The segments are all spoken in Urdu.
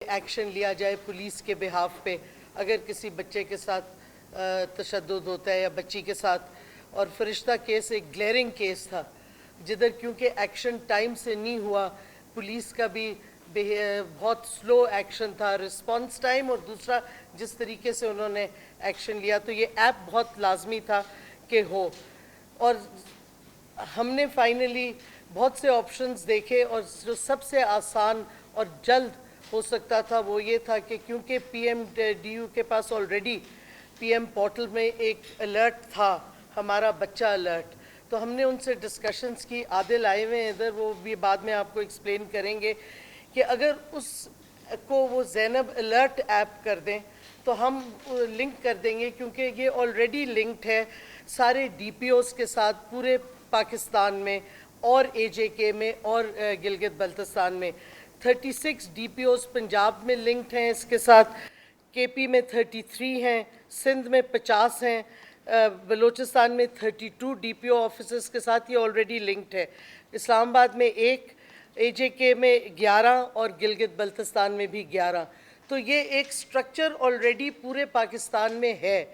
ایکشن لیا جائے پولیس کے بہاف پہ اگر کسی بچے کے ساتھ تشدد ہوتا ہے یا بچی کے ساتھ. اور فرشتہ کیس ایک گلیرنگ کیس تھا جدھر کیونکہ ایکشن ٹائم سے نہیں ہوا, پولیس کا بھی بہت سلو ایکشن تھا رسپانس ٹائم, اور دوسرا جس طریقے سے انہوں نے ایکشن لیا, تو یہ ایپ بہت لازمی تھا کہ ہو. اور ہم نے فائنلی بہت سے آپشنز دیکھے, اور جو سب سے آسان اور جلد ہو سکتا تھا وہ یہ تھا کہ کیونکہ پی ایم ڈی یو کے پاس آلریڈی پی ایم پورٹل میں ایک الرٹ تھا, ہمارا بچہ الرٹ, تو ہم نے ان سے ڈسکشنز کی. عادل آئے ہوئے ہیں ادھر, وہ بھی بعد میں آپ کو ایکسپلین کریں گے کہ اگر اس کو وہ زینب الرٹ ایپ کر دیں تو ہم لنک کر دیں گے, کیونکہ یہ آلریڈی لنکڈ ہے سارے ڈی پی اوز کے ساتھ پورے پاکستان میں اور اے جے کے میں اور گلگت بلتستان میں. 36 ڈی پی اوز پنجاب میں لنکڈ ہیں اس کے ساتھ, کے پی میں 33 ہیں, سندھ میں 50 ہیں, بلوچستان میں 32 ڈی پی او آفیسز کے ساتھ یہ آلریڈی لنکڈ ہے, اسلام آباد میں 1, اے جے کے میں 11 اور گلگت بلتستان میں بھی 11. تو یہ ایک سٹرکچر آلریڈی پورے پاکستان میں ہے.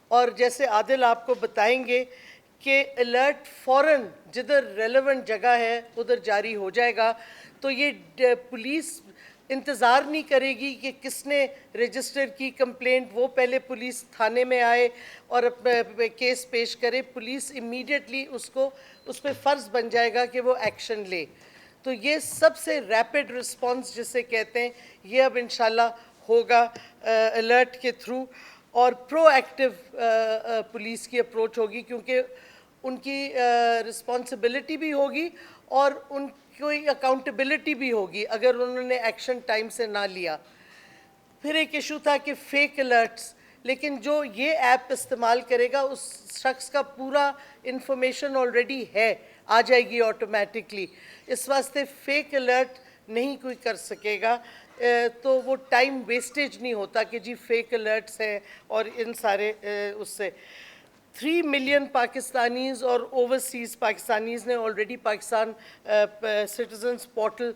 اور جیسے عادل آپ کو بتائیں گے کہ الرٹ فوراً جدھر ریلیونٹ جگہ ہے ادھر جاری ہو جائے گا, تو یہ پولیس انتظار نہیں کرے گی کہ کس نے رجسٹر کی کمپلینٹ, وہ پہلے پولیس تھانے میں آئے اور کیس پیش کرے, پولیس امیڈیٹلی اس پہ فرض بن جائے گا کہ وہ ایکشن لے. تو یہ سب سے ریپڈ رسپانس جسے کہتے ہیں یہ اب انشاءاللہ ہوگا الرٹ کے تھرو, اور پرو ایکٹیو پولیس کی اپروچ ہوگی, کیونکہ ان کی رسپانسبلٹی بھی ہوگی اور ان کی اکاؤنٹیبلٹی بھی ہوگی اگر انہوں نے ایکشن ٹائم سے نہ لیا. پھر ایک ایشو تھا کہ فیک الرٹس, لیکن جو یہ ایپ استعمال کرے گا اس شخص کا پورا انفارمیشن آلریڈی ہے, آ جائے گی آٹومیٹکلی, اس واسطے فیک الرٹ نہیں کوئی کر سکے گا. تو وہ ٹائم ویسٹیج نہیں ہوتا کہ جی فیک الرٹس ہیں اور ان سارے اس سے. 3 ملین پاکستانیز اور اوورسیز پاکستانیز نے already Pakistan citizens portal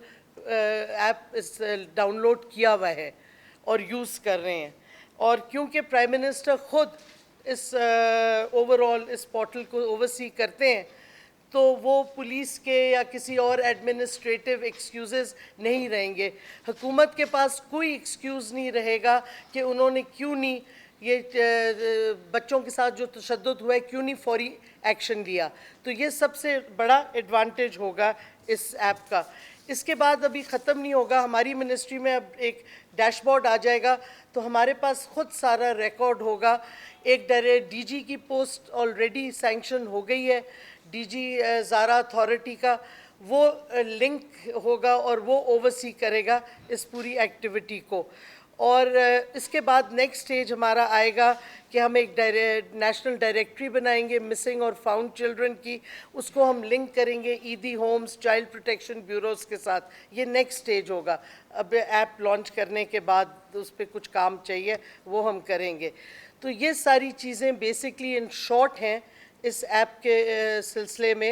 app download کیا ہوا ہے اور یوز کر رہے ہیں. اور کیونکہ پرائم منسٹر خود اس اوورال اس پورٹل کو اوورسی کرتے ہیں, تو وہ پولیس کے یا کسی اور ایڈمنسٹریٹو ایکسکیوزز نہیں رہیں گے. حکومت کے پاس کوئی ایکسکیوز نہیں رہے گا کہ انہوں نے کیوں نہیں یہ بچوں کے ساتھ جو تشدد ہوا ہے کیوں نہیں فوری ایکشن لیا. تو یہ سب سے بڑا ایڈوانٹیج ہوگا اس ایپ کا. اس کے بعد ابھی ختم نہیں ہوگا, ہماری منسٹری میں اب ایک ڈیش بورڈ آ جائے گا, تو ہمارے پاس خود سارا ریکارڈ ہوگا. ایک ڈی جی کی پوسٹ آلریڈی سینکشن ہو گئی ہے, ڈی جی زارا اتھارٹی کا, وہ لنک ہوگا اور وہ اوورسی کرے گا اس پوری ایکٹیویٹی کو. اور اس کے بعد نیکسٹ سٹیج ہمارا آئے گا کہ ہم ایک نیشنل ڈائریکٹری بنائیں گے مسنگ اور فاؤنڈ چلڈرن کی, اس کو ہم لنک کریں گے ایدی ہومز چائلڈ پروٹیکشن بیوروز کے ساتھ. یہ نیکسٹ سٹیج ہوگا, اب ایپ لانچ کرنے کے بعد اس پہ کچھ کام چاہیے وہ ہم کریں گے. تو یہ ساری چیزیں بیسکلی ان شارٹ ہیں اس ایپ کے سلسلے میں.